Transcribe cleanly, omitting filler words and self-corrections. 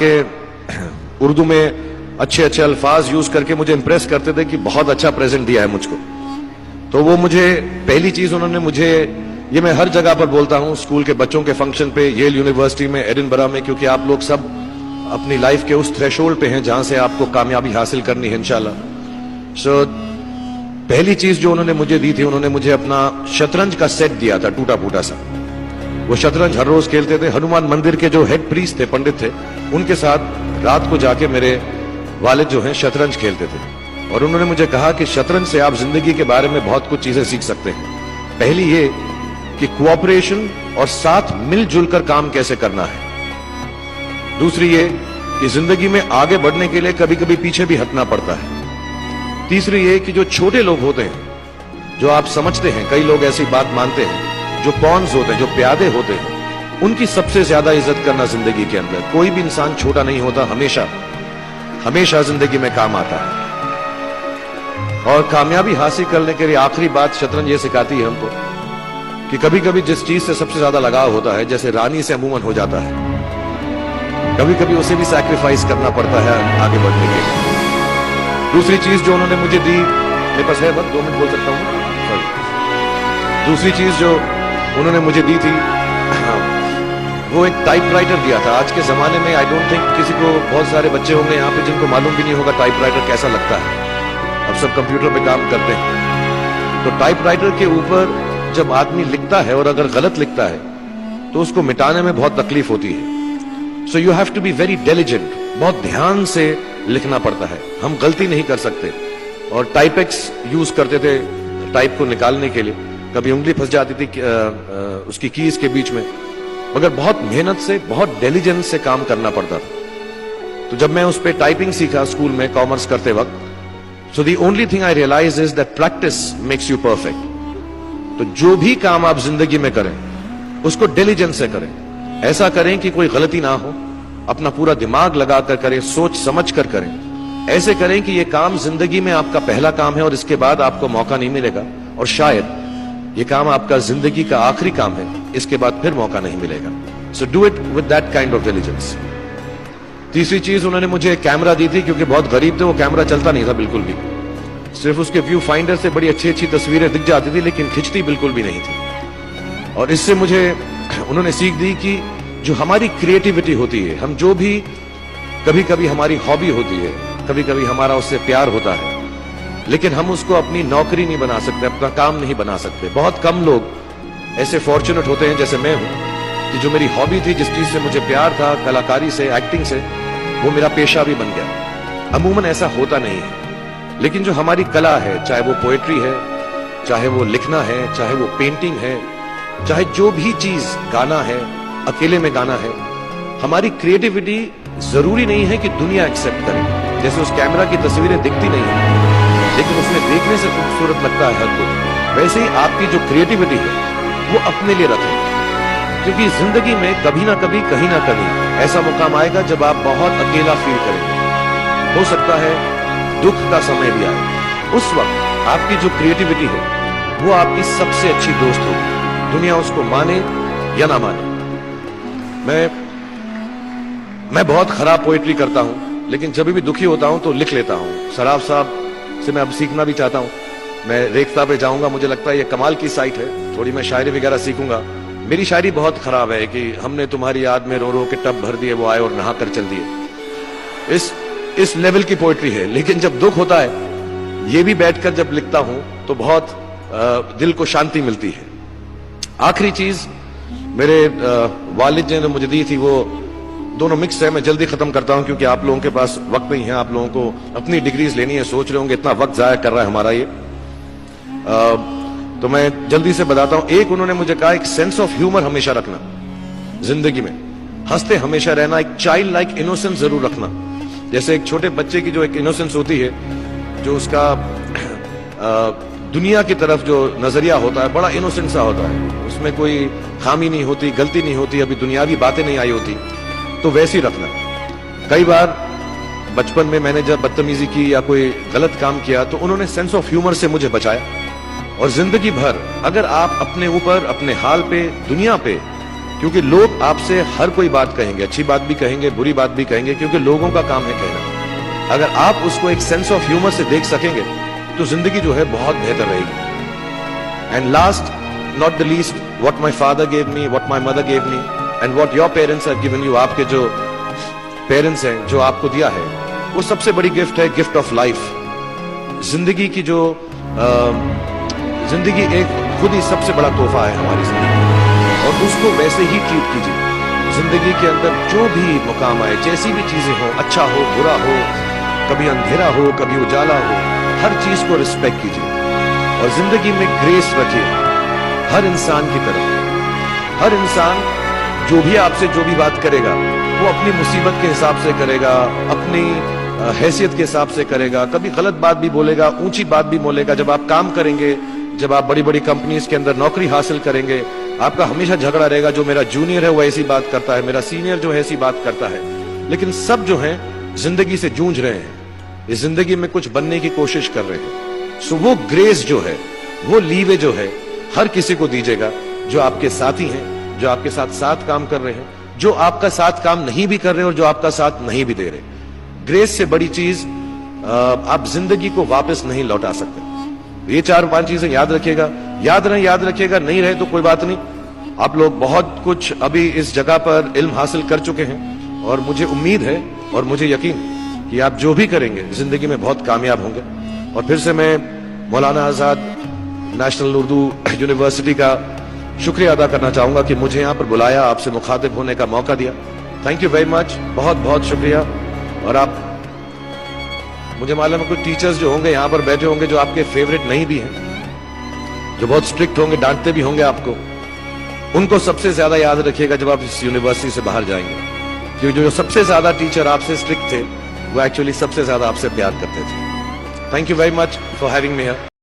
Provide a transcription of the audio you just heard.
के उर्दू में अच्छे अच्छे अल्फाज यूज करके मुझे इंप्रेस करते थे कि बहुत अच्छा प्रेजेंट दिया है मुझको। तो वो मुझे पहली चीज उन्होंने मुझे, ये मैं हर जगह पर बोलता हूं, स्कूल के बच्चों के फंक्शन पे, येल यूनिवर्सिटी में, एडिनबरा में, क्योंकि आप लोग सब अपनी लाइफ के उस थ्रेशोल्ड पे हैं जहां से आपको कामयाबी हासिल करनी है इंशाल्लाह। सो पहली चीज जो उन्होंने मुझे दी थी, उन्होंने मुझे अपना शतरंज का सेट दिया था, टूटा फूटा सा। वो शतरंज हर रोज खेलते थे। हनुमान मंदिर के जो हेड प्रीस्ट थे, पंडित थे, उनके साथ रात को जाके मेरे वालिद जो हैं शतरंज खेलते थे। और उन्होंने मुझे कहा कि शतरंज से आप जिंदगी के बारे में बहुत कुछ चीजें सीख सकते हैं। पहली ये कि कोऑपरेशन और साथ मिलजुल कर काम कैसे करना है। दूसरी ये कि जिंदगी में आगे बढ़ने के लिए कभी कभी पीछे भी हटना पड़ता है। तीसरी ये कि जो छोटे लोग होते हैं, जो आप समझते हैं, कई लोग ऐसी बात मानते हैं, जो पॉन्स होते हैं, जो प्यादे होते हैं, उनकी सबसे ज्यादा इज्जत करना जिंदगी के अंदर। कोई भी इंसान छोटा नहीं होता, हमेशा हमेशा जिंदगी में काम आता है। और कामयाबी हासिल करने के लिए आखिरी बात शतरंज ये सिखाती है हमको कि कभी कभी जिस चीज से सबसे ज्यादा लगाव होता है, जैसे रानी से अमूमन हो जाता है, कभी कभी उसे भी सैक्रिफाइस करना पड़ता है आगे बढ़ने के लिए। दूसरी चीज जो उन्होंने मुझे दी, मेरे पास है बस 2 मिनट बोल सकता हूं। दूसरी चीज जो उन्होंने मुझे दी थी, वो एक टाइपराइटर दिया था। आज के जमाने में आई डोंट थिंक किसी को, बहुत सारे बच्चे होंगे यहाँ पे जिनको मालूम भी नहीं होगा टाइपराइटर कैसा लगता है। अब सब कंप्यूटर पे काम करते हैं। तो टाइपराइटर के ऊपर जब आदमी लिखता है और अगर गलत लिखता है तो उसको मिटाने में बहुत तकलीफ होती है। So you have to be very diligent, बहुत ध्यान से लिखना पड़ता है। हम गलती नहीं कर सकते। और टाइपेक्स यूज करते थे टाइप को निकालने के लिए। कभी उंगली फंस जाती थी उसकी कीज के बीच में, मगर बहुत मेहनत से, बहुत डिलिजेंस से काम करना पड़ता था। तो जब मैं उस पर टाइपिंग सीखा स्कूल में कॉमर्स करते वक्त, so the only thing I realise is that practice makes you perfect. तो जो भी काम आप जिंदगी में करें उसको डिलिजेंस से करें। ऐसा करें कि कोई गलती ना हो, अपना पूरा दिमाग लगाकर करें, सोच समझ कर करें। ऐसे करें कि यह काम जिंदगी में आपका पहला काम है और इसके बाद आपको मौका नहीं मिलेगा, और शायद ये काम आपका जिंदगी का आखिरी काम है, इसके बाद फिर मौका नहीं मिलेगा। So do it with that kind of diligence. तीसरी चीज उन्होंने मुझे एक कैमरा दी थी, क्योंकि बहुत गरीब थे, वो कैमरा चलता नहीं था बिल्कुल भी। सिर्फ उसके व्यू फाइंडर से बड़ी अच्छी अच्छी तस्वीरें दिख जाती थी, लेकिन खिंचती बिल्कुल भी नहीं थी। और इससे मुझे उन्होंने सीख दी कि जो हमारी क्रिएटिविटी होती है, हम जो भी, कभी कभी हमारी हॉबी होती है, कभी कभी हमारा उससे प्यार होता है, लेकिन हम उसको अपनी नौकरी नहीं बना सकते, अपना काम नहीं बना सकते। बहुत कम लोग ऐसे फॉर्चुनेट होते हैं जैसे मैं हूं कि जो मेरी हॉबी थी, जिस चीज से मुझे प्यार था, कलाकारी से, एक्टिंग से, वो मेरा पेशा भी बन गया। अमूमन ऐसा होता नहीं है। लेकिन जो हमारी कला है, चाहे वो पोएट्री है, चाहे वो लिखना है, चाहे वो पेंटिंग है, चाहे जो भी चीज, गाना है, अकेले में गाना है, हमारी क्रिएटिविटी जरूरी नहीं है कि दुनिया एक्सेप्ट करे। जैसे उस कैमरा की तस्वीरें दिखती नहीं है, लेकिन उसमें देखने से खूबसूरत लगता है हर कुछ। वैसे ही आपकी जो क्रिएटिविटी है वो अपने लिए रखें, क्योंकि जिंदगी में कभी ना कभी, कहीं ना कहीं ऐसा मुकाम आएगा जब आप बहुत अकेला फील करेंगे। हो सकता है दुख का समय भी आए। उस वक्त आपकी जो क्रिएटिविटी है वो आपकी सबसे अच्छी दोस्त होगी, दुनिया उसको माने या ना माने। मैं बहुत खराब पोएट्री करता हूं, लेकिन जब भी दुखी होता हूं तो लिख लेता हूं। सराफ साहब से मैं अब सीखना भी चाहता हूं। मैं रेखता पे जाऊंगा, मुझे लगता है ये कमाल की साइट है, थोड़ी मैं शायरी वगैरह सीखूंगा। मेरी शायरी बहुत खराब है कि हमने तुम्हारी याद में रो रो के टब भर दिए, वो आए और नहा कर चल दिए। इस लेवल की पोएट्री है। लेकिन जब दुख होता है, ये भी बैठकर जब लिखता हूं तो बहुत दिल को शांति मिलती है। आखिरी चीज मेरे वालिद ने मुझे दी थी, वो दोनों मिक्स है। मैं जल्दी खत्म करता हूं क्योंकि आप लोगों के पास वक्त नहीं है, आप लोगों को अपनी डिग्रीज लेनी है। सोच रहे होंगे इतना वक्त जाया कर रहा है हमारा ये। तो मैं जल्दी से बताता हूं। एक, उन्होंने मुझे कहा एक सेंस ऑफ ह्यूमर हमेशा रखना, जिंदगी में हंसते हमेशा रहना, एक चाइल्ड लाइक इनोसेंस जरूर रखना। जैसे एक छोटे बच्चे की जो एक इनोसेंस होती है, जो उसका दुनिया की तरफ जो नजरिया होता है, बड़ा इनोसेंट सा होता है, उसमें कोई खामी नहीं होती, गलती नहीं होती, अभी दुनियावी बातें नहीं आई होती, तो वैसी रखना। कई बार बचपन में मैंने जब बदतमीजी की या कोई गलत काम किया तो उन्होंने सेंस ऑफ ह्यूमर से मुझे बचाया। और जिंदगी भर अगर आप अपने ऊपर, अपने हाल पे, दुनिया पे, क्योंकि लोग आपसे हर कोई बात कहेंगे, अच्छी बात भी कहेंगे, बुरी बात भी कहेंगे, क्योंकि लोगों का काम है कहना। अगर आप उसको एक सेंस ऑफ ह्यूमर से देख सकेंगे तो जिंदगी जो है बहुत बेहतर रहेगी। And last not the least, what my father gave me, what my mother gave me and what your parents have given you, आपके जो पेरेंट्स हैं जो आपको दिया है, वो सबसे बड़ी गिफ्ट है, गिफ्ट ऑफ लाइफ। जिंदगी की जो जिंदगी एक खुद ही सबसे बड़ा तोहफा है हमारी जिंदगी, और उसको वैसे ही ट्रीट कीजिए। जिंदगी के अंदर जो भी मुकाम आए, जैसी भी चीजें हो, अच्छा हो बुरा हो, कभी अंधेरा हो कभी उजाला हो, हर चीज को रिस्पेक्ट कीजिए और जिंदगी में ग्रेस रखिए हर इंसान की तरफ। हर इंसान जो भी आपसे जो भी बात करेगा वो अपनी मुसीबत के हिसाब से करेगा, अपनी हैसियत के हिसाब से करेगा, कभी गलत बात भी बोलेगा, ऊंची बात भी बोलेगा। जब आप काम करेंगे, जब आप बड़ी बड़ी कंपनीज के अंदर नौकरी हासिल करेंगे, आपका हमेशा झगड़ा रहेगा, जो मेरा जूनियर है वो ऐसी बात करता है, मेरा सीनियर जो है ऐसी बात करता है। लेकिन सब जो है जिंदगी से जूझ रहे हैं, इस जिंदगी में कुछ बनने की कोशिश कर रहे हैं। सो वो ग्रेस जो है, वो लीवे जो है, हर किसी को दीजिएगा जो आपके साथी हैं, जो आपके साथ साथ काम कर रहे हैं, जो आपका साथ काम नहीं भी कर रहे और जो आपका साथ नहीं भी दे रहे। ग्रेस से बड़ी चीज आप जिंदगी को वापस नहीं लौटा सकते। ये 4-5 चीजें याद रखिएगा। याद रखिएगा, नहीं रहे तो कोई बात नहीं। आप लोग बहुत कुछ अभी इस जगह पर इल्म हासिल कर चुके हैं और मुझे उम्मीद है और मुझे यकीन कि आप जो भी करेंगे जिंदगी में बहुत कामयाब होंगे। और फिर से मैं मौलाना आजाद नेशनल उर्दू यूनिवर्सिटी का शुक्रिया अदा करना चाहूंगा कि मुझे यहाँ पर बुलाया, आपसे मुखातिब होने का मौका दिया। थैंक यू वेरी मच, बहुत बहुत शुक्रिया। और आप, मुझे मालूम है कुछ टीचर्स जो होंगे यहाँ पर बैठे होंगे जो आपके फेवरेट नहीं भी हैं, जो बहुत स्ट्रिक्ट होंगे, डांटते भी होंगे आपको, उनको सबसे ज्यादा याद रखिएगा जब आप इस यूनिवर्सिटी से बाहर जाएंगे, क्योंकि जो सबसे ज्यादा टीचर आपसे स्ट्रिक्ट थे वो एक्चुअली सबसे ज्यादा आपसे प्यार करते थे। Thank you very much for having me here.